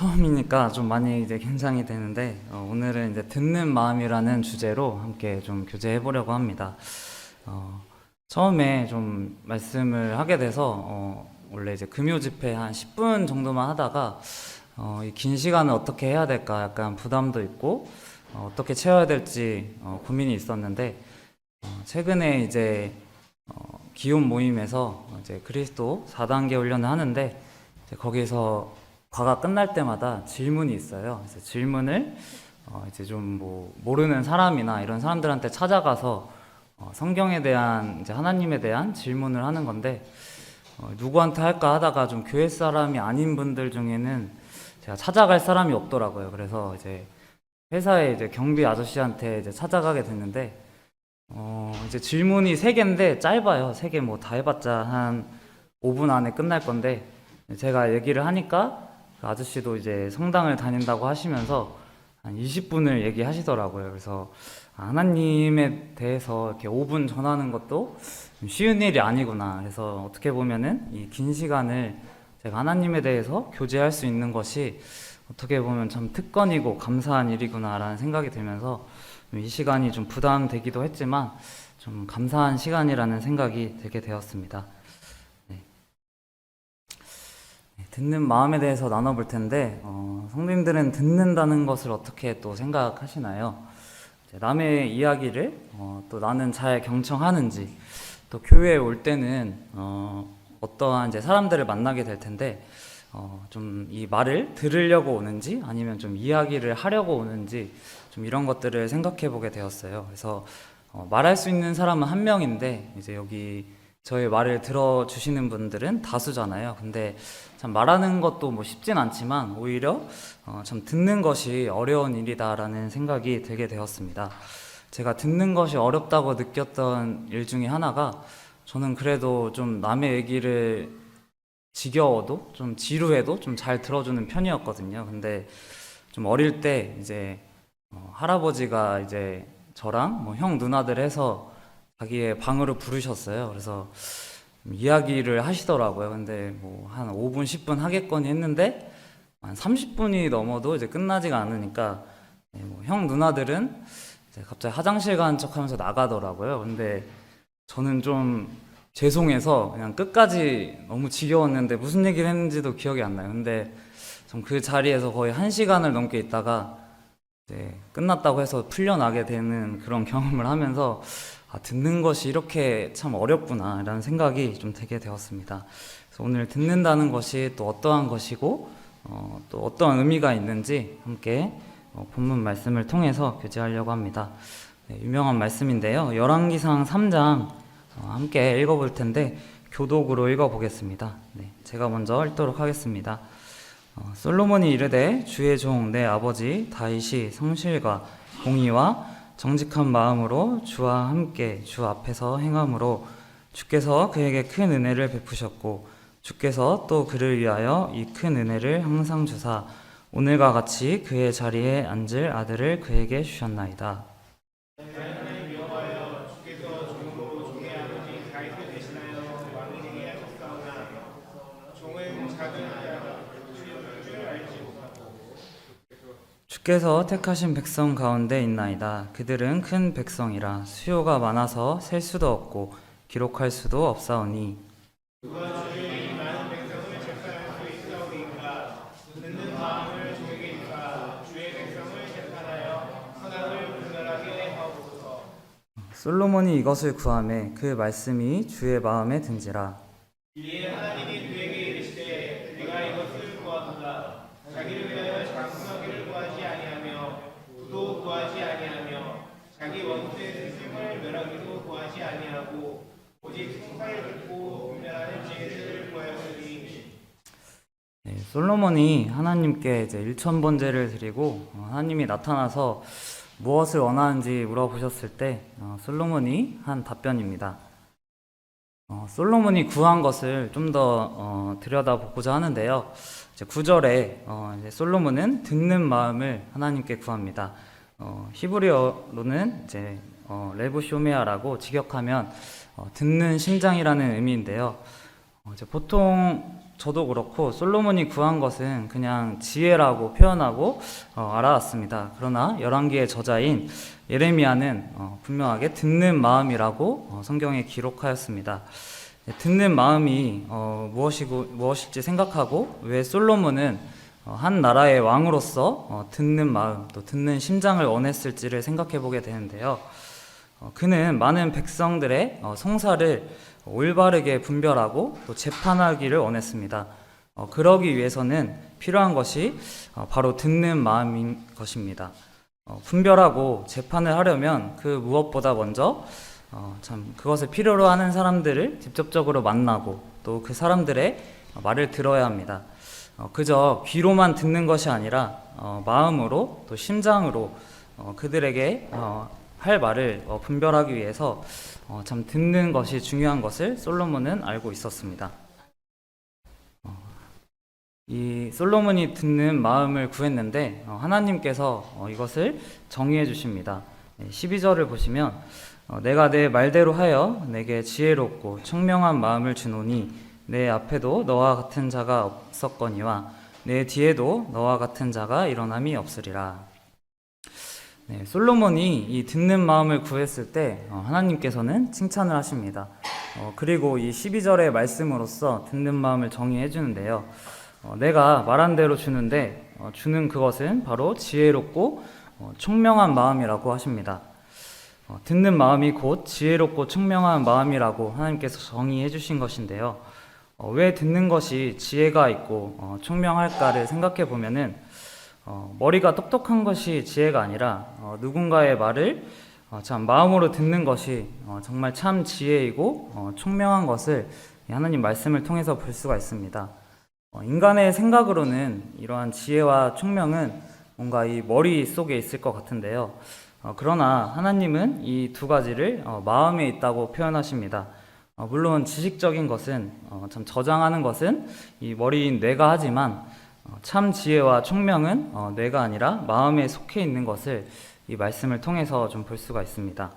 처음이니까 좀 많이 이제 긴장이 되는데 오늘은 이제 듣는 마음이라는 주제로 함께 좀 교제해 보려고 합니다. 어, 처음에 좀 말씀을 하게 돼서 원래 이제 금요 집회 한 10분 정도만 하다가 이 긴 시간을 어떻게 해야 될까 약간 부담도 있고 어떻게 채워야 될지 고민이 있었는데 최근에 이제 기혼 모임에서 이제 그리스도 4단계 훈련을 하는데 이제 거기서 과가 끝날 때마다 질문이 있어요. 그래서 질문을 이제 좀 뭐 모르는 사람이나 이런 사람들한테 찾아가서 성경에 대한 이제 하나님에 대한 질문을 하는 건데 누구한테 할까 하다가 좀 교회 사람이 아닌 분들 중에는 제가 찾아갈 사람이 없더라고요. 그래서 이제 회사에 이제 경비 아저씨한테 이제 찾아가게 됐는데 이제 질문이 3개인데 짧아요. 3개 뭐 다 해봤자 한 5분 안에 끝날 건데 제가 얘기를 하니까 그 아저씨도 이제 성당을 다닌다고 하시면서 한 20분을 얘기하시더라고요. 그래서 하나님에 대해서 이렇게 5분 전하는 것도 쉬운 일이 아니구나. 그래서 어떻게 보면은 이 긴 시간을 제가 하나님에 대해서 교제할 수 있는 것이 어떻게 보면 참 특권이고 감사한 일이구나라는 생각이 들면서 이 시간이 좀 부담되기도 했지만 좀 감사한 시간이라는 생각이 들게 되었습니다. 네. 듣는 마음에 대해서 나눠볼 텐데 성도님들은 듣는다는 것을 어떻게 또 생각하시나요? 남의 이야기를 또 나는 잘 경청하는지, 또 교회에 올 때는 어떠한 이제 사람들을 만나게 될 텐데 좀 이 말을 들으려고 오는지 아니면 좀 이야기를 하려고 오는지 좀 이런 것들을 생각해 보게 되었어요. 그래서 말할 수 있는 사람은 한 명인데 이제 여기 저의 말을 들어주시는 분들은 다수잖아요. 근데 참 말하는 것도 뭐 쉽진 않지만 오히려 참 듣는 것이 어려운 일이다라는 생각이 들게 되었습니다. 제가 듣는 것이 어렵다고 느꼈던 일 중에 하나가 저는 그래도 좀 남의 얘기를 지겨워도 좀 지루해도 좀 잘 들어주는 편이었거든요. 근데 좀 어릴 때 이제 할아버지가 이제 저랑 뭐 형 누나들 해서 자기의 방으로 부르셨어요. 그래서 이야기를 하시더라고요. 근데 뭐 한 5분, 10분 하겠거니 했는데 한 30분이 넘어도 이제 끝나지가 않으니까 뭐형 누나들은 이제 갑자기 화장실 가는 척 하면서 나가더라고요. 근데 저는 좀 죄송해서 그냥 끝까지 너무 지겨웠는데 무슨 얘기를 했는지도 기억이 안 나요. 근데 좀 그 자리에서 거의 1시간을 넘게 있다가 이제 끝났다고 해서 풀려나게 되는 그런 경험을 하면서 듣는 것이 이렇게 참 어렵구나 라는 생각이 좀 들게 되었습니다. 그래서 오늘 듣는다는 것이 또 어떠한 것이고 또 어떠한 의미가 있는지 함께 본문 말씀을 통해서 교제하려고 합니다. 네, 유명한 말씀인데요. 열왕기상 3장 함께 읽어볼 텐데 교독으로 읽어보겠습니다. 네, 제가 먼저 읽도록 하겠습니다. 솔로몬이 이르되 주의 종 내 아버지 다윗이 성실과 공의와 정직한 마음으로 주와 함께 주 앞에서 행함으로 주께서 그에게 큰 은혜를 베푸셨고 주께서 또 그를 위하여 이 큰 은혜를 항상 주사 오늘과 같이 그의 자리에 앉을 아들을 그에게 주셨나이다. 주께서 택하신 백성 가운데 있나이다. 그들은 큰 백성이라 수요가 많아서 셀 수도 없고 기록할 수도 없사오니 누가 주의 이 많은 백성을 책망할 수 있사오리까 듣는 마음을 주에게 주사 주의 백성을 재판하여 선악을 분별하게 하옵소서. 솔로몬이 이것을 구하매 그 말씀이 주의 마음에 든지라. 이에 하나님이 그에게 이르시되 내가 이것을 구하노라. 자기를 위하여 장수하기를 구하지 아니하며 부도 구하지 아니하며 자기 원수의 스승을 멸하기도 구하지 아니하고 오직 승사를 듣고 분별하는 지혜를 구하였으니. 네, 솔로몬이 하나님께 이제 일천번제를 드리고 하나님이 나타나서 무엇을 원하는지 물어보셨을 때 솔로몬이 한 답변입니다. 솔로몬이 구한 것을 좀 더 들여다보고자 하는데요. 이제 9절에 이제 솔로몬은 듣는 마음을 하나님께 구합니다. 히브리어로는 이제 레브쇼메아라고 직역하면 듣는 심장이라는 의미인데요. 이제 보통 저도 그렇고 솔로몬이 구한 것은 그냥 지혜라고 표현하고 알아왔습니다. 그러나 열왕기의 저자인 예레미야는 분명하게 듣는 마음이라고 성경에 기록하였습니다. 듣는 마음이 무엇일지 생각하고 왜 솔로몬은 한 나라의 왕으로서 듣는 마음 또 듣는 심장을 원했을지를 생각해 보게 되는데요. 그는 많은 백성들의 송사를 올바르게 분별하고 또 재판하기를 원했습니다. 그러기 위해서는 필요한 것이 바로 듣는 마음인 것입니다. 분별하고 재판을 하려면 그 무엇보다 먼저 참 그것을 필요로 하는 사람들을 직접적으로 만나고 또 그 사람들의 말을 들어야 합니다. 그저 귀로만 듣는 것이 아니라 마음으로 또 심장으로 그들에게 할 말을 분별하기 위해서 참 듣는 것이 중요한 것을 솔로몬은 알고 있었습니다. 이 솔로몬이 듣는 마음을 구했는데 하나님께서 이것을 정의해 주십니다. 12절을 보시면 내가 내 말대로 하여 내게 지혜롭고 청명한 마음을 주노니 내 앞에도 너와 같은 자가 없었거니와 내 뒤에도 너와 같은 자가 일어남이 없으리라. 네, 솔로몬이 이 듣는 마음을 구했을 때 하나님께서는 칭찬을 하십니다. 그리고 이 12절의 말씀으로써 듣는 마음을 정의해 주는데요. 내가 말한 대로 주는데 주는 그것은 바로 지혜롭고 총명한 마음이라고 하십니다. 듣는 마음이 곧 지혜롭고 총명한 마음이라고 하나님께서 정의해 주신 것인데요. 왜 듣는 것이 지혜가 있고 총명할까를 생각해 보면은 머리가 똑똑한 것이 지혜가 아니라 누군가의 말을 참 마음으로 듣는 것이 정말 참 지혜이고 총명한 것을 하나님 말씀을 통해서 볼 수가 있습니다. 인간의 생각으로는 이러한 지혜와 총명은 뭔가 이 머리 속에 있을 것 같은데요. 그러나 하나님은 이 두 가지를 마음에 있다고 표현하십니다. 물론 지식적인 것은 참 저장하는 것은 이 머리인 뇌가 하지만 참 지혜와 총명은 뇌가 아니라 마음에 속해 있는 것을 이 말씀을 통해서 좀 볼 수가 있습니다.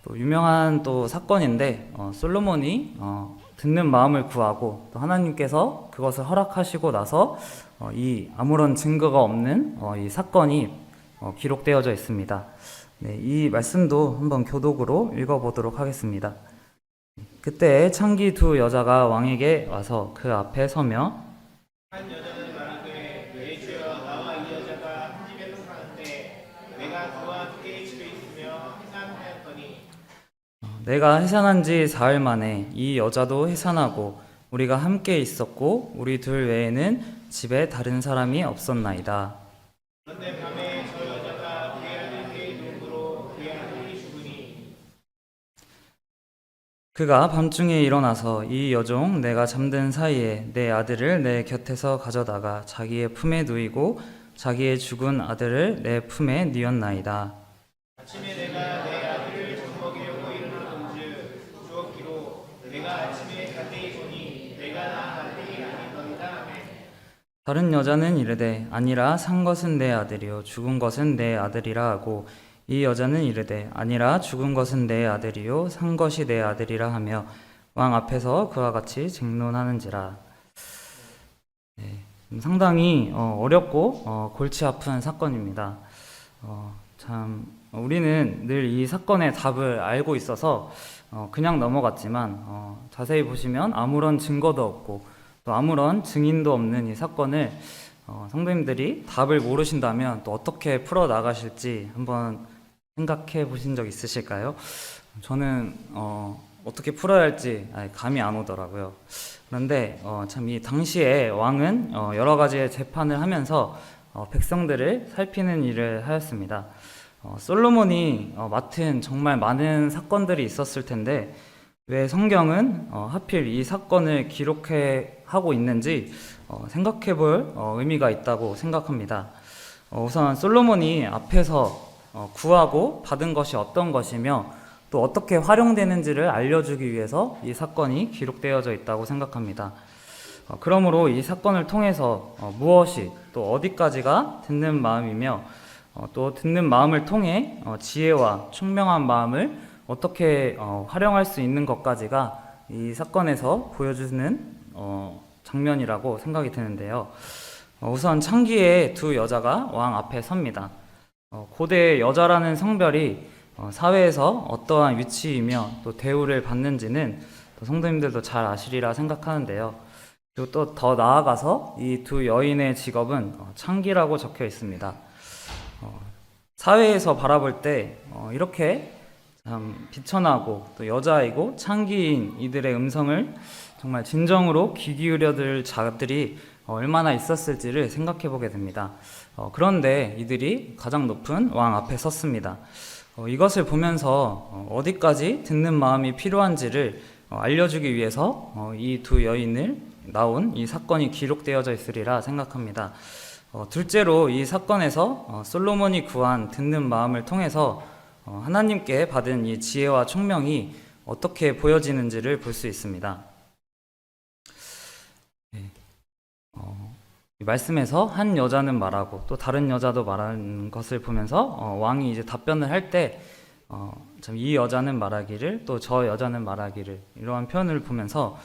또 유명한 또 사건인데 솔로몬이 듣는 마음을 구하고 또 하나님께서 그것을 허락하시고 나서 이 아무런 증거가 없는 이 사건이 기록되어져 있습니다. 네, 이 말씀도 한번 교독으로 읽어보도록 하겠습니다. 그때 창기 두 여자가 왕에게 와서 그 앞에 서며 한 여자는 말하되 내 주여 나와 이 여자가 한 집에서 사는데 내가 그와 함께 집에 있으며 해산하였더니 내가 해산한 지 사흘 만에 이 여자도 해산하고 우리가 함께 있었고 우리 둘 외에는 집에 다른 사람이 없었나이다. 그런데 밤에 저 여자가 그의 아들에게 농구로 그의 아들이 죽으니 그가 밤중에 일어나서 이 여종 내가 잠든 사이에 내 아들을 내 곁에서 가져다가 자기의 품에 누이고 자기의 죽은 아들을 내 품에 뉘었나이다. 아침에 내가 내 아들을 젖먹이려고 일어나던즉 주었기로 내가 아침에 갈대히 보니 내가 낳은 아들이 아니더이다 하매 다른 여자는 이르되 아니라 산 것은 내 아들이요 죽은 것은 내 아들이라 하고 이 여자는 이르되 아니라 죽은 것은 내 아들이요 산 것이 내 아들이라 하며 왕 앞에서 그와 같이 쟁론하는지라. 네, 상당히 어렵고 골치 아픈 사건입니다. 참 우리는 늘 이 사건의 답을 알고 있어서 그냥 넘어갔지만 자세히 보시면 아무런 증거도 없고 또 아무런 증인도 없는 이 사건을 성도님들이 답을 모르신다면 또 어떻게 풀어 나가실지 한번 생각해 보신 적 있으실까요? 저는 어떻게 풀어야 할지 감이 안 오더라고요. 그런데 참 이 당시에 왕은 여러 가지의 재판을 하면서 백성들을 살피는 일을 하였습니다. 솔로몬이 맡은 정말 많은 사건들이 있었을 텐데 왜 성경은 하필 이 사건을 기록해 하고 있는지 생각해 볼 의미가 있다고 생각합니다. 우선 솔로몬이 앞에서 구하고 받은 것이 어떤 것이며 또 어떻게 활용되는지를 알려주기 위해서 이 사건이 기록되어져 있다고 생각합니다. 그러므로 이 사건을 통해서 무엇이 또 어디까지가 듣는 마음이며 또 듣는 마음을 통해 지혜와 총명한 마음을 어떻게 활용할 수 있는 것까지가 이 사건에서 보여주는 장면이라고 생각이 드는데요. 우선 창기의 두 여자가 왕 앞에 섭니다. 고대 여자라는 성별이 사회에서 어떠한 위치이며 또 대우를 받는지는 또 성도님들도 잘 아시리라 생각하는데요. 그리고 또 더 나아가서 이 두 여인의 직업은 창기라고 적혀 있습니다. 사회에서 바라볼 때 이렇게 참 비천하고 또 여자이고 창기인 이들의 음성을 정말 진정으로 귀 기울여 들 자들이 얼마나 있었을지를 생각해 보게 됩니다. 그런데 이들이 가장 높은 왕 앞에 섰습니다. 이것을 보면서 어디까지 듣는 마음이 필요한지를 알려주기 위해서 이 두 여인을 나온 이 사건이 기록되어져 있으리라 생각합니다. 둘째로 이 사건에서 솔로몬이 구한 듣는 마음을 통해서 하나님께 받은 이 지혜와 총명이 어떻게 보여지는지를 볼 수 있습니다. 이 말씀에서 한 여자는 말하고 또 다른 여자도 말하는 것을 보면서 왕이 이제 답변을 할 때 참 이 여자는 말하기를 또 저 여자는 말하기를 이러한 표현을 보면서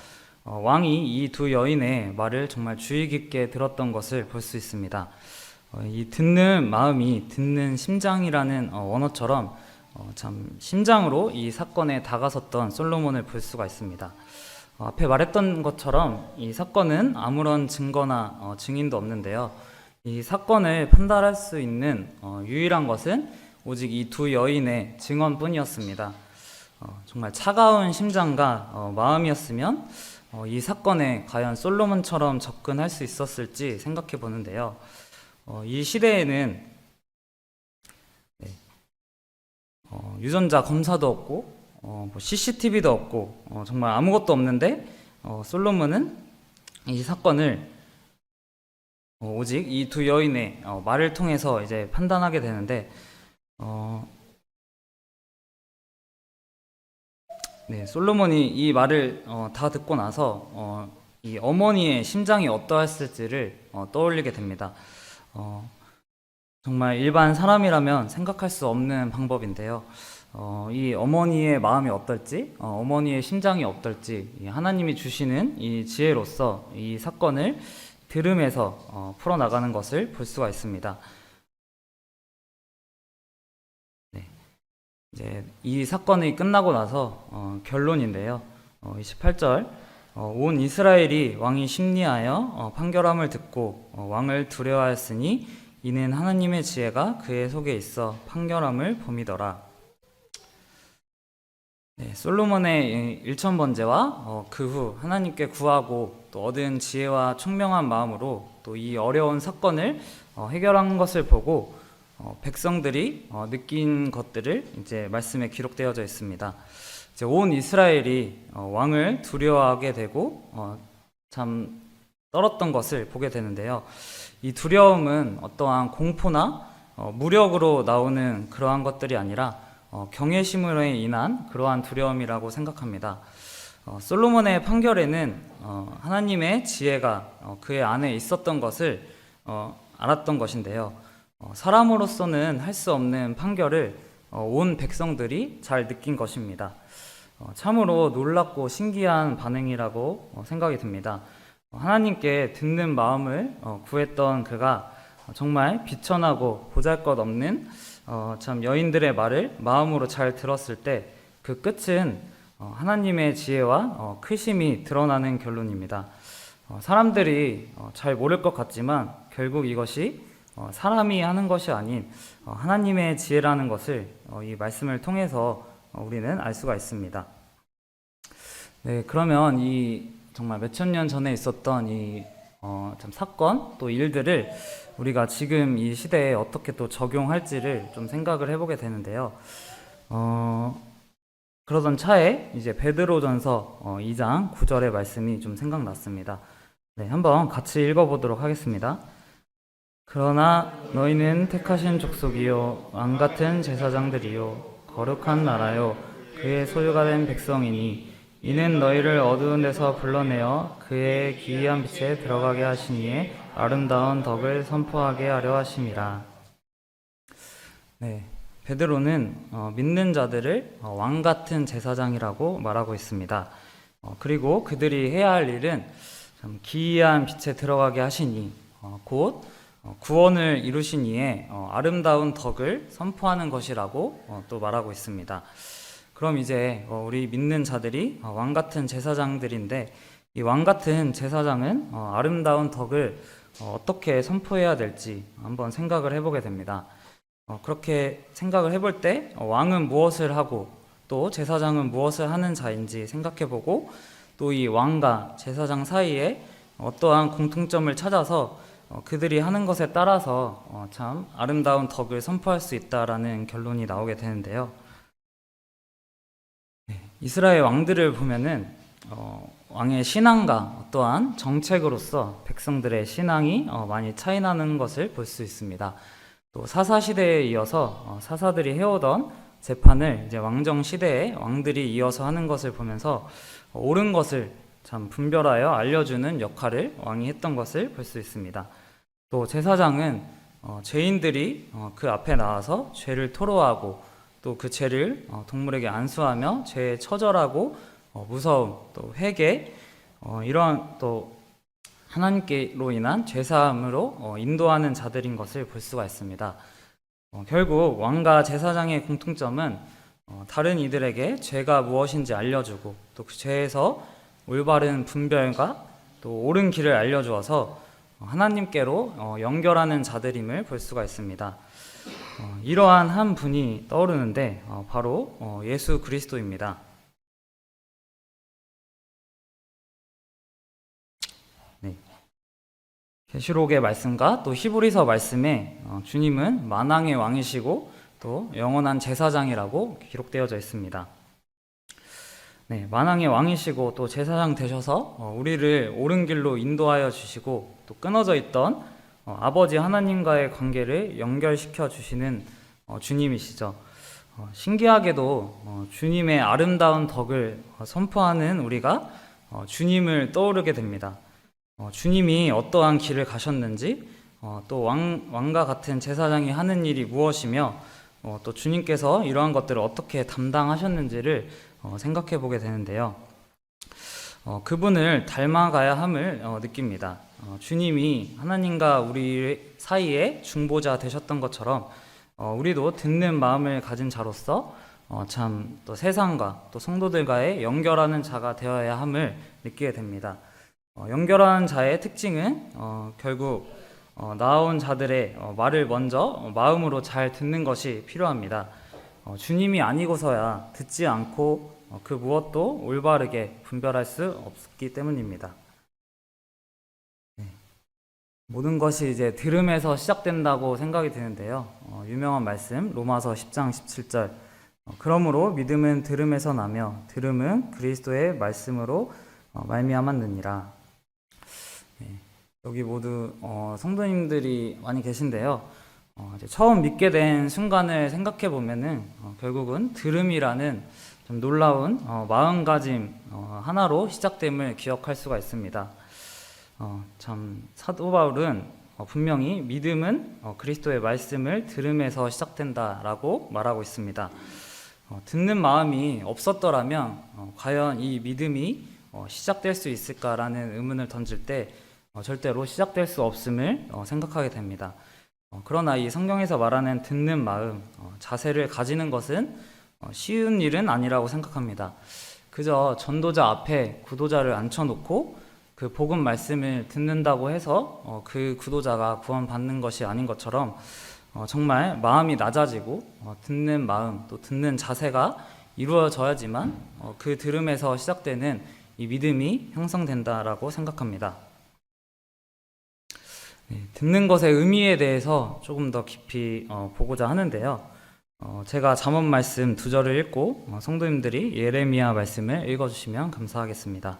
왕이 이 두 여인의 말을 정말 주의 깊게 들었던 것을 볼 수 있습니다. 이 듣는 마음이 듣는 심장이라는 원어처럼 참 심장으로 이 사건에 다가섰던 솔로몬을 볼 수가 있습니다. 앞에 말했던 것처럼 이 사건은 아무런 증거나 증인도 없는데요. 이 사건을 판단할 수 있는 유일한 것은 오직 이 두 여인의 증언뿐이었습니다. 정말 차가운 심장과 마음이었으면 이 사건에 과연 솔로몬처럼 접근할 수 있었을지 생각해 보는데요. 이 시대에는 유전자 검사도 없고 CCTV도 없고 정말 아무것도 없는데 솔로몬은 이 사건을 오직 이 두 여인의 말을 통해서 이제 판단하게 되는데 솔로몬이 이 말을 다 듣고 나서 이 어머니의 심장이 어떠했을지를 떠올리게 됩니다. 정말 일반 사람이라면 생각할 수 없는 방법인데요. 이 어머니의 마음이 어떨지, 어머니의 심장이 어떨지, 하나님이 주시는 이 지혜로서 이 사건을 들음에서 풀어나가는 것을 볼 수가 있습니다. 이제 이 사건이 끝나고 나서 결론인데요. 28절 온 이스라엘이 왕이 심리하여 판결함을 듣고 왕을 두려워하였으니 이는 하나님의 지혜가 그의 속에 있어 판결함을 봄이더라. 솔로몬의 일천번제와 그 후 하나님께 구하고 또 얻은 지혜와 총명한 마음으로 또 이 어려운 사건을 해결한 것을 보고 백성들이 느낀 것들을 이제 말씀에 기록되어져 있습니다. 이제 온 이스라엘이 왕을 두려워하게 되고 참 떨었던 것을 보게 되는데요. 이 두려움은 어떠한 공포나 무력으로 나오는 그러한 것들이 아니라 경외심으로 인한 그러한 두려움이라고 생각합니다. 솔로몬의 판결에는 하나님의 지혜가 그의 안에 있었던 것을 알았던 것인데요. 사람으로서는 할 수 없는 판결을 온 백성들이 잘 느낀 것입니다. 참으로 놀랍고 신기한 반응이라고 생각이 듭니다. 하나님께 듣는 마음을 구했던 그가 정말 비천하고 보잘것없는 참 여인들의 말을 마음으로 잘 들었을 때 그 끝은 하나님의 지혜와 크심이 드러나는 결론입니다. 사람들이 잘 모를 것 같지만 결국 이것이 사람이 하는 것이 아닌 하나님의 지혜라는 것을 이 말씀을 통해서 우리는 알 수가 있습니다. 그러면 이 정말 몇천 년 전에 있었던 이 참 사건 또 일들을 우리가 지금 이 시대에 어떻게 또 적용할지를 좀 생각을 해보게 되는데요. 그러던 차에 이제 베드로전서 2장 9절의 말씀이 좀 생각났습니다. 한번 같이 읽어보도록 하겠습니다. 그러나 너희는 택하신 족속이요 왕같은 제사장들이요 거룩한 나라요 그의 소유가 된 백성이니 이는 너희를 어두운 데서 불러내어 그의 기이한 빛에 들어가게 하시니에 아름다운 덕을 선포하게 하려 하심이라. 베드로는 믿는 자들을 왕같은 제사장이라고 말하고 있습니다. 그리고 그들이 해야 할 일은 참 기이한 빛에 들어가게 하시니 곧 구원을 이루신 이에 아름다운 덕을 선포하는 것이라고 또 말하고 있습니다. 그럼 이제 우리 믿는 자들이 왕같은 제사장들인데, 이 왕같은 제사장은 아름다운 덕을 어떻게 선포해야 될지 한번 생각을 해보게 됩니다. 그렇게 생각을 해볼 때 왕은 무엇을 하고 또 제사장은 무엇을 하는 자인지 생각해보고, 또 이 왕과 제사장 사이에 어떠한 공통점을 찾아서 그들이 하는 것에 따라서 참 아름다운 덕을 선포할 수 있다라는 결론이 나오게 되는데요. 이스라엘 왕들을 보면은 왕의 신앙과 어떠한 정책으로서 백성들의 신앙이 많이 차이나는 것을 볼 수 있습니다. 또 사사 시대에 이어서 사사들이 해오던 재판을 이제 왕정 시대에 왕들이 이어서 하는 것을 보면서 옳은 것을 참 분별하여 알려주는 역할을 왕이 했던 것을 볼 수 있습니다. 또 제사장은 죄인들이 그 앞에 나와서 죄를 토로하고 또 그 죄를 동물에게 안수하며 죄에 처절하고 무서움, 또 회개, 이러한 또 하나님께로 인한 죄사함으로 인도하는 자들인 것을 볼 수가 있습니다. 결국 왕과 제사장의 공통점은 다른 이들에게 죄가 무엇인지 알려주고 또 그 죄에서 올바른 분별과 또 옳은 길을 알려주어서 하나님께로 연결하는 자들임을 볼 수가 있습니다. 이러한 한 분이 떠오르는데 바로 예수 그리스도입니다. 네. 계시록의 말씀과 또 히브리서 말씀에 주님은 만왕의 왕이시고 또 영원한 제사장이라고 기록되어져 있습니다. 네, 만왕의 왕이시고 또 제사장 되셔서 우리를 옳은 길로 인도하여 주시고 또 끊어져 있던 아버지 하나님과의 관계를 연결시켜 주시는 주님이시죠. 신기하게도 주님의 아름다운 덕을 선포하는 우리가 주님을 떠오르게 됩니다. 주님이 어떠한 길을 가셨는지, 또 왕과 같은 제사장이 하는 일이 무엇이며, 또 주님께서 이러한 것들을 어떻게 담당하셨는지를 생각해 보게 되는데요. 그분을 닮아가야 함을 느낍니다. 주님이 하나님과 우리 사이에 중보자 되셨던 것처럼 우리도 듣는 마음을 가진 자로서 참 또 세상과 또 성도들과의 연결하는 자가 되어야 함을 느끼게 됩니다. 연결하는 자의 특징은 결국 나아온 자들의 말을 먼저 마음으로 잘 듣는 것이 필요합니다. 주님이 아니고서야 듣지 않고 그 무엇도 올바르게 분별할 수 없기 때문입니다. 모든 것이 이제 들음에서 시작된다고 생각이 드는데요. 유명한 말씀 로마서 10장 17절, 그러므로 믿음은 들음에서 나며 들음은 그리스도의 말씀으로 말미암았느니라. 여기 모두 성도님들이 많이 계신데요. 이제 처음 믿게 된 순간을 생각해 보면은 결국은 들음이라는 좀 놀라운 마음가짐 하나로 시작됨을 기억할 수가 있습니다. 참 사도 바울은 분명히 믿음은 그리스도의 말씀을 들음에서 시작된다라고 말하고 있습니다. 듣는 마음이 없었더라면 과연 이 믿음이 시작될 수 있을까라는 의문을 던질 때 절대로 시작될 수 없음을 생각하게 됩니다. 그러나 이 성경에서 말하는 듣는 마음, 자세를 가지는 것은 쉬운 일은 아니라고 생각합니다. 그저 전도자 앞에 구도자를 앉혀놓고 그 복음 말씀을 듣는다고 해서 그 구도자가 구원받는 것이 아닌 것처럼 정말 마음이 낮아지고 듣는 마음, 또 듣는 자세가 이루어져야지만 그 들음에서 시작되는 이 믿음이 형성된다라고 생각합니다. 듣는 것의 의미에 대해서 조금 더 깊이 보고자 하는데요. 제가 잠언 말씀 2절을 읽고 성도님들이 예레미야 말씀을 읽어주시면 감사하겠습니다.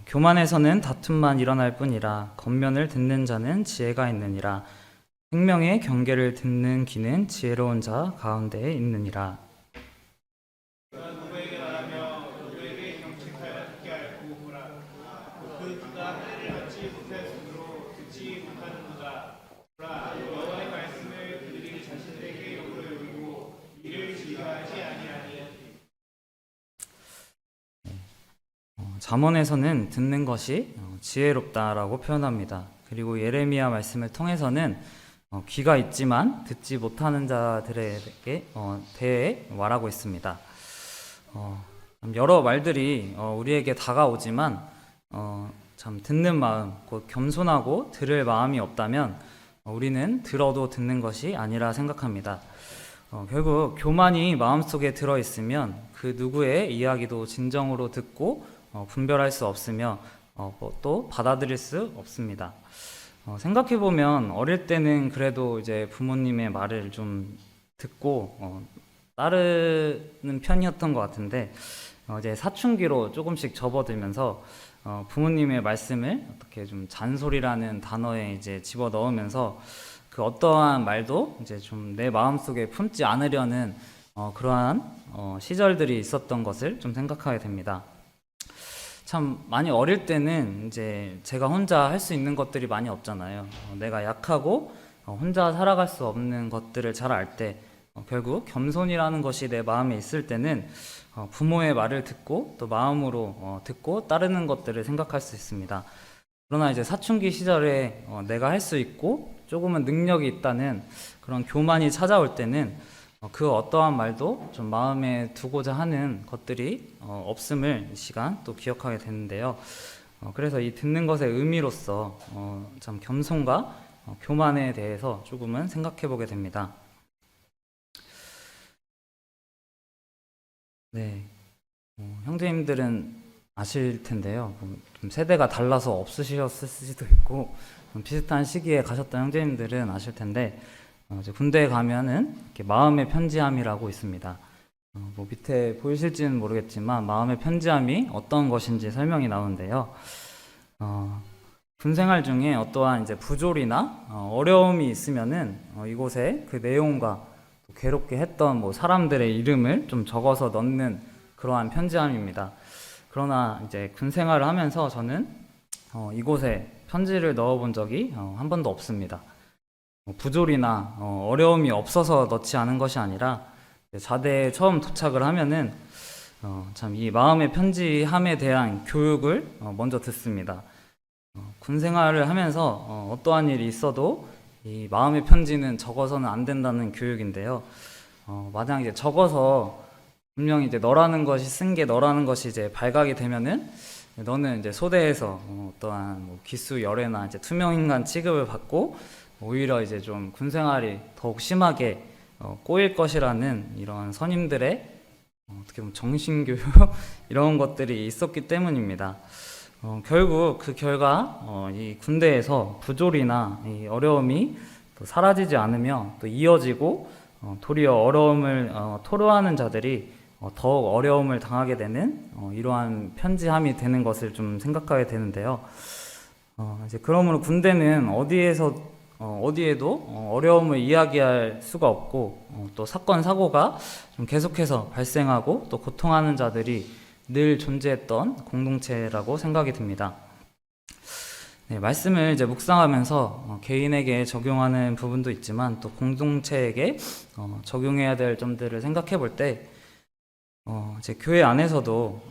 교만에서는 다툼만 일어날 뿐이라 겉면을 듣는 자는 지혜가 있느니라. 생명의 경계를 듣는 귀는 지혜로운 자 가운데에 있느니라. 누구에게 말하며 누구에게 경책하여 듣게 하였고 보라, 그 귀가 하늘을 받지 못하였으므로 듣지 못하는도다. 보라, 여호와의 말씀을 그들이 자신들에게 역으로 여기고 이를 즐겨하지 아니하니. 잠언에서는 듣는 것이 지혜롭다라고 표현합니다. 그리고 예레미야 말씀을 통해서는 귀가 있지만 듣지 못하는 자들에게 대해 말하고 있습니다. 여러 말들이 우리에게 다가오지만 참 듣는 마음, 곧 겸손하고 들을 마음이 없다면 우리는 들어도 듣는 것이 아니라 생각합니다. 결국 교만이 마음속에 들어있으면 그 누구의 이야기도 진정으로 듣고 분별할 수 없으며 또 받아들일 수 없습니다. 생각해보면 어릴 때는 그래도 이제 부모님의 말을 좀 듣고 따르는 편이었던 것 같은데 이제 사춘기로 조금씩 접어들면서 부모님의 말씀을 어떻게 좀 잔소리라는 단어에 이제 집어 넣으면서 그 어떠한 말도 이제 좀 내 마음속에 품지 않으려는 그러한 시절들이 있었던 것을 좀 생각하게 됩니다. 참 많이 어릴 때는 이제 제가 혼자 할 수 있는 것들이 많이 없잖아요. 내가 약하고 혼자 살아갈 수 없는 것들을 잘 알 때 결국 겸손이라는 것이 내 마음에 있을 때는 부모의 말을 듣고 또 마음으로 듣고 따르는 것들을 생각할 수 있습니다. 그러나 이제 사춘기 시절에 내가 할 수 있고 조금은 능력이 있다는 그런 교만이 찾아올 때는 그 어떠한 말도 좀 마음에 두고자 하는 것들이 없음을 이 시간 또 기억하게 되는데요. 그래서 이 듣는 것의 의미로서 참 겸손과 교만에 대해서 조금은 생각해 보게 됩니다. 네, 형제님들은 아실 텐데요. 좀 세대가 달라서 없으셨을 수도 있고 좀 비슷한 시기에 가셨던 형제님들은 아실 텐데 이제 군대에 가면은 이렇게 마음의 편지함이라고 있습니다. 뭐 밑에 보이실지는 모르겠지만 마음의 편지함이 어떤 것인지 설명이 나오는데요. 군 생활 중에 어떠한 이제 부조리나 어려움이 있으면은 이곳에 그 내용과 또 괴롭게 했던 뭐 사람들의 이름을 좀 적어서 넣는 그러한 편지함입니다. 그러나 이제 군 생활을 하면서 저는 이곳에 편지를 넣어본 적이 한 번도 없습니다. 부조리나 어려움이 없어서 넣지 않은 것이 아니라 자대에 처음 도착을 하면은 참 이 마음의 편지함에 대한 교육을 먼저 듣습니다. 군 생활을 하면서 어떠한 일이 있어도 이 마음의 편지는 적어서는 안 된다는 교육인데요. 만약 이제 적어서 분명히 이제 너라는 것이 쓴 게 너라는 것이 이제 발각이 되면은 너는 이제 소대에서 어떠한 뭐 기수 열애나 이제 투명인간 취급을 받고 오히려 이제 좀 군생활이 더욱 심하게 꼬일 것이라는 이런 선임들의 어떻게 보면 정신교육 이런 것들이 있었기 때문입니다. 결국 그 결과 이 군대에서 부조리나 이 어려움이 또 사라지지 않으며 또 이어지고 도리어 어려움을 토로하는 자들이 더욱 어려움을 당하게 되는 이러한 편지함이 되는 것을 좀 생각하게 되는데요. 이제 그러므로 군대는 어디에도 어려움을 이야기할 수가 없고 또 사건 사고가 좀 계속해서 발생하고 또 고통하는 자들이 늘 존재했던 공동체라고 생각이 듭니다. 네, 말씀을 이제 묵상하면서 개인에게 적용하는 부분도 있지만 또 공동체에게 적용해야 될 점들을 생각해 볼 때 제 교회 안에서도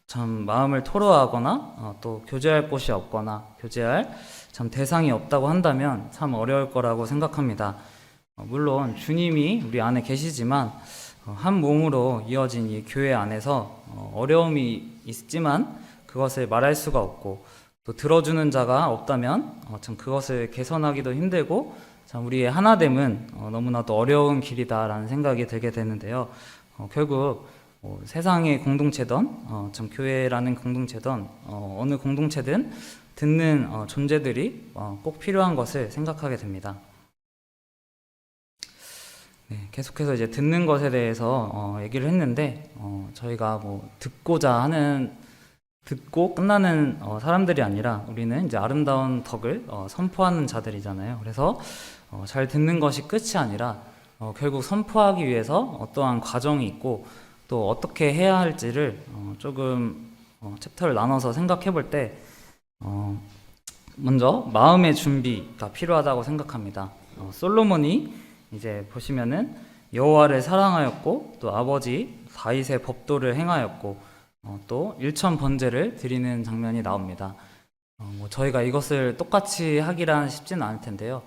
참 마음을 토로하거나 또 교제할 곳이 없거나 교제할 참 대상이 없다고 한다면 참 어려울 거라고 생각합니다. 물론 주님이 우리 안에 계시지만 한 몸으로 이어진 이 교회 안에서 어려움이 있지만 그것을 말할 수가 없고 또 들어주는 자가 없다면 참 그것을 개선하기도 힘들고 참 우리의 하나됨은 너무나도 어려운 길이다라는 생각이 들게 되는데요. 결국 세상의 공동체든 참 교회라는 공동체든 어느 공동체든 듣는 존재들이 꼭 필요한 것을 생각하게 됩니다. 네, 계속해서 이제 듣는 것에 대해서 얘기를 했는데 저희가 뭐 듣고 끝나는 사람들이 아니라 우리는 이제 아름다운 덕을 선포하는 자들이잖아요. 그래서 잘 듣는 것이 끝이 아니라 결국 선포하기 위해서 어떠한 과정이 있고 또 어떻게 해야 할지를 조금 챕터를 나눠서 생각해 볼 때 먼저 마음의 준비가 필요하다고 생각합니다. 솔로몬이 이제 보시면은 여호와를 사랑하였고 또 아버지 다윗의 법도를 행하였고 또 일천 번제를 드리는 장면이 나옵니다. 뭐 저희가 이것을 똑같이 하기란 쉽지는 않을 텐데요.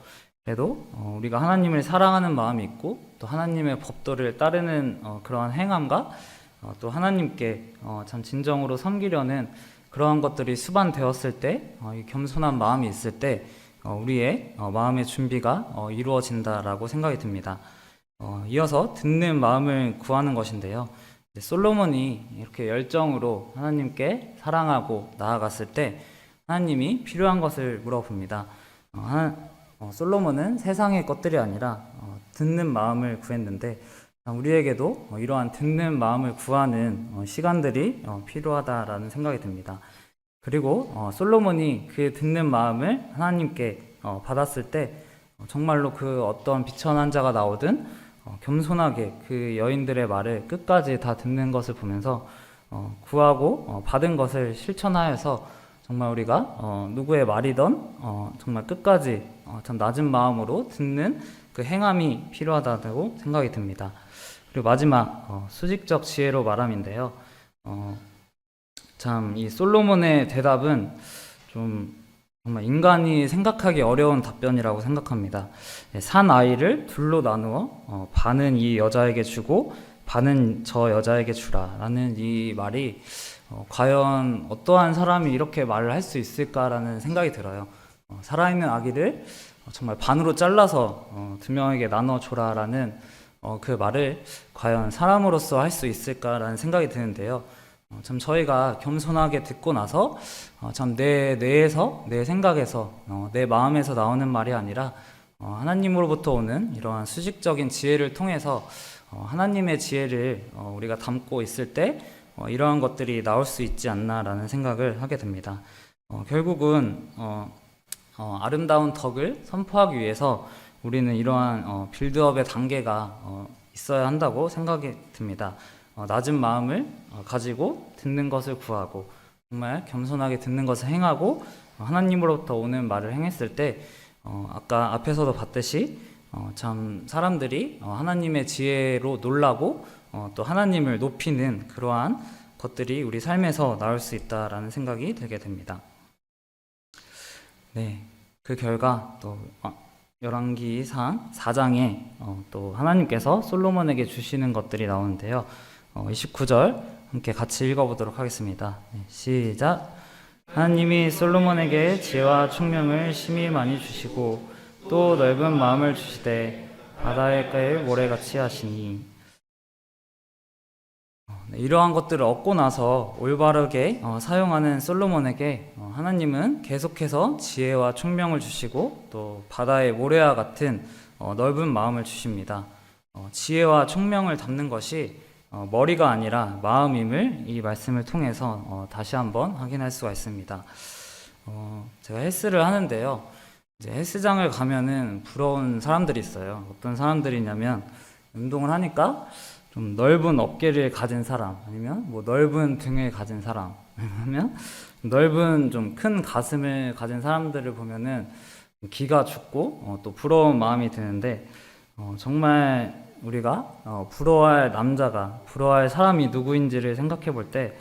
그래도 우리가 하나님을 사랑하는 마음이 있고 또 하나님의 법도를 따르는 그러한 행함과 또 하나님께 참 진정으로 섬기려는 그러한 것들이 수반되었을 때 이 겸손한 마음이 있을 때 우리의 마음의 준비가 이루어진다라고 생각이 듭니다. 이어서 듣는 마음을 구하는 것인데요. 솔로몬이 이렇게 열정으로 하나님께 사랑하고 나아갔을 때 하나님이 필요한 것을 물어봅니다. 솔로몬은 세상의 것들이 아니라 듣는 마음을 구했는데 우리에게도 이러한 듣는 마음을 구하는 시간들이 필요하다라는 생각이 듭니다. 그리고 솔로몬이 그 듣는 마음을 하나님께 받았을 때 정말로 그 어떤 비천한 자가 나오든 겸손하게 그 여인들의 말을 끝까지 다 듣는 것을 보면서 구하고 받은 것을 실천하여서 정말 우리가 누구의 말이든 정말 끝까지 참 낮은 마음으로 듣는 그 행함이 필요하다고 생각이 듭니다. 그리고 마지막 수직적 지혜로 말함인데요. 참 이 솔로몬의 대답은 좀 정말 인간이 생각하기 어려운 답변이라고 생각합니다. 산 아이를 둘로 나누어 반은 이 여자에게 주고 반은 저 여자에게 주라 라는 이 말이 과연 어떠한 사람이 이렇게 말을 할 수 있을까라는 생각이 들어요. 살아있는 아기를 정말 반으로 잘라서 두 명에게 나눠줘라 라는 그 말을 과연 사람으로서 할 수 있을까라는 생각이 드는데요. 참 저희가 겸손하게 듣고 나서 참 내 뇌에서, 내 생각에서, 내 마음에서 나오는 말이 아니라 하나님으로부터 오는 이러한 수직적인 지혜를 통해서 하나님의 지혜를 우리가 담고 있을 때 이러한 것들이 나올 수 있지 않나라는 생각을 하게 됩니다. 결국은 아름다운 덕을 선포하기 위해서 우리는 이러한 빌드업의 단계가 있어야 한다고 생각이 듭니다. 낮은 마음을 가지고 듣는 것을 구하고 정말 겸손하게 듣는 것을 행하고 하나님으로부터 오는 말을 행했을 때 아까 앞에서도 봤듯이 참 사람들이 하나님의 지혜로 놀라고 또 하나님을 높이는 그러한 것들이 우리 삶에서 나올 수 있다라는 생각이 들게 됩니다. 네, 그 결과 또 열왕기상 4장에 또 하나님께서 솔로몬에게 주시는 것들이 나오는데요. 29절 함께 같이 읽어보도록 하겠습니다. 시작. 하나님이 솔로몬에게 지혜와 총명을 심히 많이 주시고 또 넓은 마음을 주시되 바다의 가을 모래같이 하시니. 이러한 것들을 얻고 나서 올바르게 사용하는 솔로몬에게 하나님은 계속해서 지혜와 총명을 주시고 또 바다의 모래와 같은 넓은 마음을 주십니다. 지혜와 총명을 담는 것이 머리가 아니라 마음임을 이 말씀을 통해서 다시 한번 확인할 수가 있습니다. 제가 헬스를 하는데요. 이제 헬스장을 가면은 부러운 사람들이 있어요. 어떤 사람들이냐면 운동을 하니까 좀 넓은 어깨를 가진 사람, 아니면 뭐 넓은 등을 가진 사람, 아니면 넓은 좀 큰 가슴을 가진 사람들을 보면은 기가 죽고 또 부러운 마음이 드는데 정말 우리가 부러워할 남자가, 부러워할 사람이 누구인지를 생각해 볼 때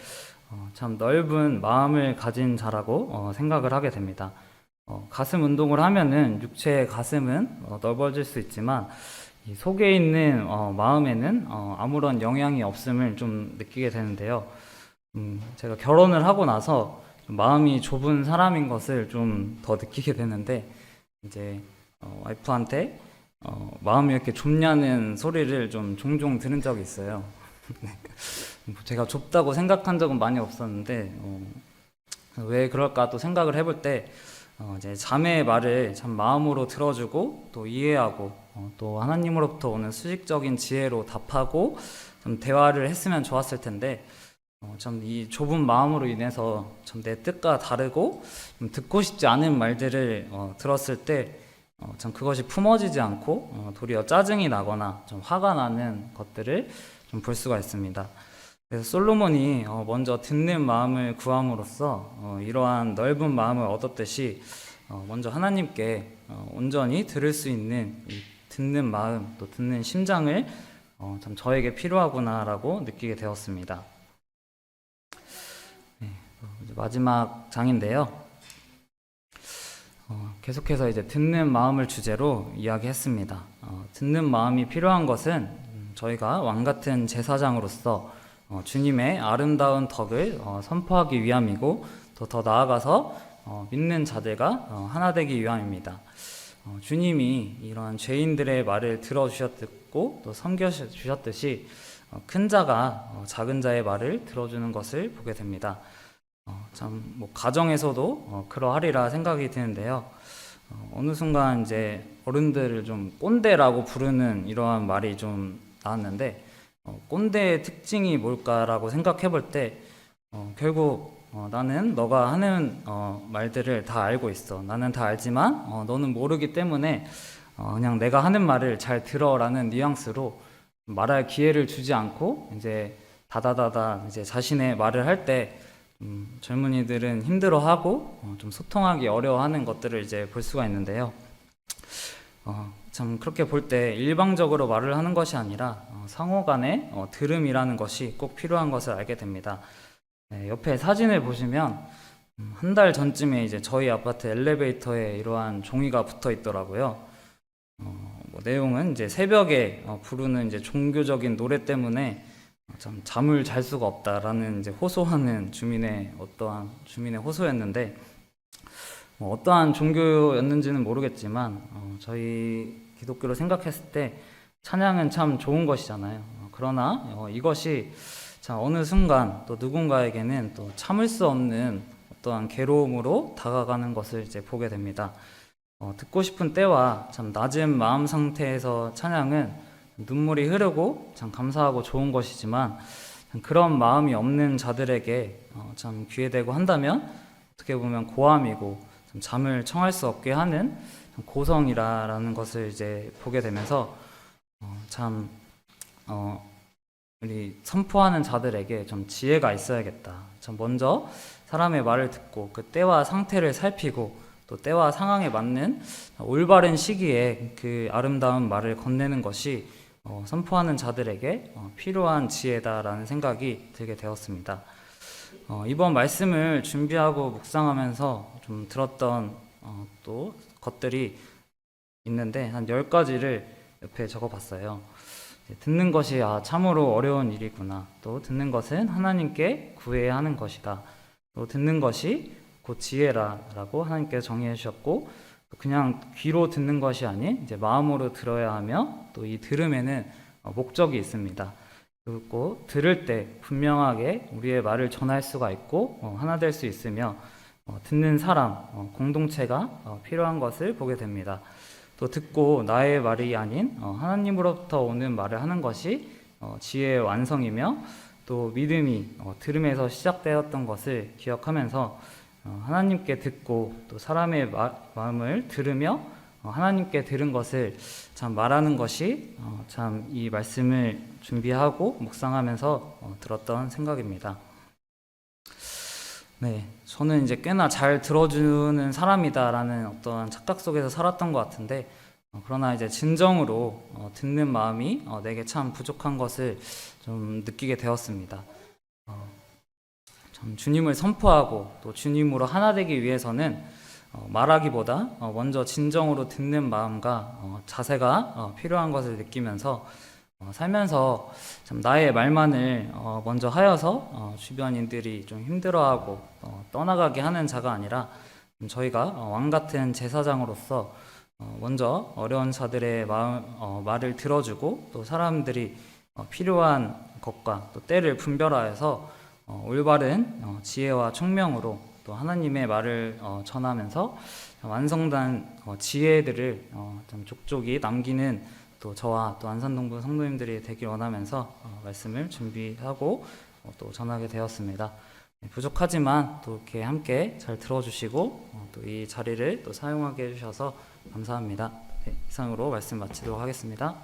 참 넓은 마음을 가진 자라고 생각을 하게 됩니다. 가슴 운동을 하면은 육체의 가슴은 넓어질 수 있지만 이 속에 있는 마음에는 아무런 영향이 없음을 좀 느끼게 되는데요. 제가 결혼을 하고 나서 좀 마음이 좁은 사람인 것을 좀 더 느끼게 되는데 이제 와이프한테 마음이 이렇게 좁냐는 소리를 좀 종종 들은 적이 있어요. 제가 좁다고 생각한 적은 많이 없었는데 왜 그럴까 또 생각을 해볼 때 이제 자매의 말을 참 마음으로 들어주고 또 이해하고 또 하나님으로부터 오는 수직적인 지혜로 답하고 좀 대화를 했으면 좋았을 텐데 참 이 좁은 마음으로 인해서 참 내 뜻과 다르고 좀 듣고 싶지 않은 말들을 들었을 때 참 그것이 품어지지 않고 도리어 짜증이 나거나 좀 화가 나는 것들을 좀 볼 수가 있습니다. 그래서 솔로몬이 먼저 듣는 마음을 구함으로써 이러한 넓은 마음을 얻었듯이 먼저 하나님께 온전히 들을 수 있는 이 듣는 마음, 또 듣는 심장을 참 저에게 필요하구나라고 느끼게 되었습니다. 이제 마지막 장인데요. 계속해서 이제 듣는 마음을 주제로 이야기했습니다. 듣는 마음이 필요한 것은 저희가 왕 같은 제사장으로서 주님의 아름다운 덕을 선포하기 위함이고 또 더 나아가서 믿는 자들과 하나 되기 위함입니다. 주님이 이러한 죄인들의 말을 들어주셨고 또 섬겨주셨듯이 큰 자가 작은 자의 말을 들어주는 것을 보게 됩니다. 참 뭐 가정에서도 그러하리라 생각이 드는데요. 어느 순간 이제 어른들을 좀 꼰대라고 부르는 이러한 말이 좀 나왔는데 꼰대의 특징이 뭘까라고 생각해 볼 때 결국 나는 너가 하는 말들을 다 알고 있어. 나는 다 알지만 너는 모르기 때문에 그냥 내가 하는 말을 잘 들어라는 뉘앙스로 말할 기회를 주지 않고 이제 다다다다 이제 자신의 말을 할 때 젊은이들은 힘들어하고 좀 소통하기 어려워하는 것들을 이제 볼 수가 있는데요. 참 그렇게 볼 때 일방적으로 말을 하는 것이 아니라 상호간의 들음이라는 것이 꼭 필요한 것을 알게 됩니다. 네, 옆에 사진을 보시면 한 달 전쯤에 이제 저희 아파트 엘리베이터에 이러한 종이가 붙어 있더라고요. 뭐 내용은 이제 새벽에 부르는 이제 종교적인 노래 때문에 참 잠을 잘 수가 없다라는 이제 호소하는 주민의 호소였는데 어떠한 종교였는지는 모르겠지만 저희 기독교로 생각했을 때 찬양은 참 좋은 것이잖아요. 그러나 이것이 자 어느 순간 또 누군가에게는 또 참을 수 없는 어떠한 괴로움으로 다가가는 것을 이제 보게 됩니다. 듣고 싶은 때와 참 낮은 마음 상태에서 찬양은 눈물이 흐르고 참 감사하고 좋은 것이지만 그런 마음이 없는 자들에게 참 귀에 대고 한다면 어떻게 보면 고함이고 참 잠을 청할 수 없게 하는 고성이라는 것을 이제 보게 되면서 우리 선포하는 자들에게 좀 지혜가 있어야겠다. 참 먼저 사람의 말을 듣고 그 때와 상태를 살피고 또 때와 상황에 맞는 올바른 시기에 그 아름다운 말을 건네는 것이 선포하는 자들에게 필요한 지혜다라는 생각이 들게 되었습니다. 이번 말씀을 준비하고 묵상하면서 좀 들었던 또 것들이 있는데 한 10가지를 옆에 적어봤어요. 듣는 것이 참으로 어려운 일이구나. 또 듣는 것은 하나님께 구해야 하는 것이다. 또 듣는 것이 곧 지혜라라고 하나님께서 정의해 주셨고 그냥 귀로 듣는 것이 아닌 이제 마음으로 들어야 하며 또 이 들음에는 목적이 있습니다. 그리고 들을 때 분명하게 우리의 말을 전할 수가 있고 하나 될 수 있으며 듣는 사람 공동체가 필요한 것을 보게 됩니다. 또 듣고 나의 말이 아닌 하나님으로부터 오는 말을 하는 것이 지혜의 완성이며 또 믿음이 들음에서 시작되었던 것을 기억하면서 하나님께 듣고 또 사람의 마음을 들으며 하나님께 들은 것을 참 말하는 것이 참 이 말씀을 준비하고 묵상하면서 들었던 생각입니다. 네, 저는 이제 꽤나 잘 들어주는 사람이다라는 어떤 착각 속에서 살았던 것 같은데 그러나 이제 진정으로 듣는 마음이 내게 참 부족한 것을 좀 느끼게 되었습니다. 참 주님을 선포하고 또 주님으로 하나 되기 위해서는 말하기보다 먼저 진정으로 듣는 마음과 자세가 필요한 것을 느끼면서 살면서 참 나의 말만을 먼저 하여서 주변인들이 좀 힘들어하고 떠나가게 하는 자가 아니라 저희가 왕 같은 제사장으로서 먼저 어려운 자들의 말을 들어주고 또 사람들이 필요한 것과 또 때를 분별하여서 올바른 지혜와 총명으로 또 하나님의 말을 전하면서 완성된 지혜들을 좀 족족이 남기는 또 저와 또 안산동부 성도님들이 되길 원하면서 말씀을 준비하고 또 전하게 되었습니다. 부족하지만 또 이렇게 함께 잘 들어주시고 또 이 자리를 또 사용하게 해주셔서 감사합니다. 네, 이상으로 말씀 마치도록 하겠습니다.